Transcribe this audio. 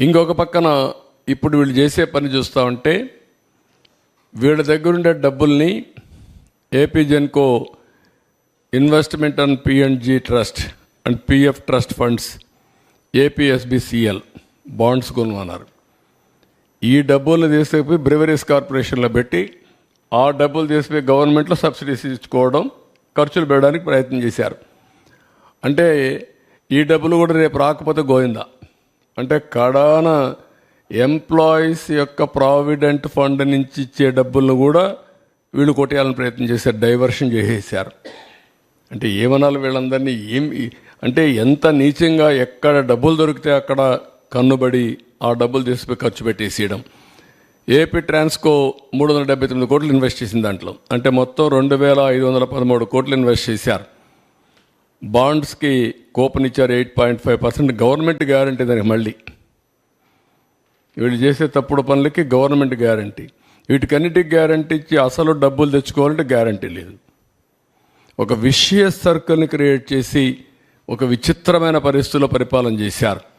ఇంకొక పక్కన ఇప్పుడు వీళ్ళు చేసే పని చూస్తూ ఉంటే వీళ్ళ దగ్గరుండే డబ్బుల్ని AP Genco investment and PNG trust and PF trust funds APSBCL bonds కొనుగొన్నారు. ఈ డబ్బులను తీసుకుపోయి బ్రెవరీస్ కార్పొరేషన్లో పెట్టి ఆ డబ్బులు తీసుకుపోయి గవర్నమెంట్లో సబ్సిడీస్ ఇచ్చుకోవడం, ఖర్చులు పెట్టడానికి ప్రయత్నం చేశారు. అంటే ఈ డబ్బులు కూడా రేపు రాకపోతే గోయిందా. అంటే కడాన ఎంప్లాయీస్ యొక్క ప్రావిడెంట్ ఫండ్ నుంచి ఇచ్చే డబ్బులను కూడా వీళ్ళు కొట్టేయాలని ప్రయత్నం చేశారు, డైవర్షన్ చేసేసారు. అంటే ఏమనాలి వీళ్ళందరినీ, అంటే ఎంత నీచంగా ఎక్కడ డబ్బులు దొరికితే అక్కడ కన్నుబడి ఆ డబ్బులు తీసుకుపోయి ఖర్చు పెట్టేసేయడం. ఏపీ ట్రాన్స్కో 379 కోట్లు ఇన్వెస్ట్ చేసింది దాంట్లో. అంటే మొత్తం 2513 కోట్లు ఇన్వెస్ట్ చేశారు. బాండ్స్కి కూపన్ ఇచ్చారు 8.5%. గవర్నమెంట్ గ్యారంటీ దానికి. మళ్ళీ వీళ్ళు చేసే తప్పుడు పనులకి గవర్నమెంట్ గ్యారంటీ. వీటికన్నిటికి గ్యారంటీ ఇచ్చి అసలు డబ్బులు తెచ్చుకోవాలంటే గ్యారంటీ లేదు. ఒక విషియస్ సర్కిల్ని క్రియేట్ చేసి ఒక విచిత్రమైన పరిస్థితుల్లో పరిపాలన చేశారు.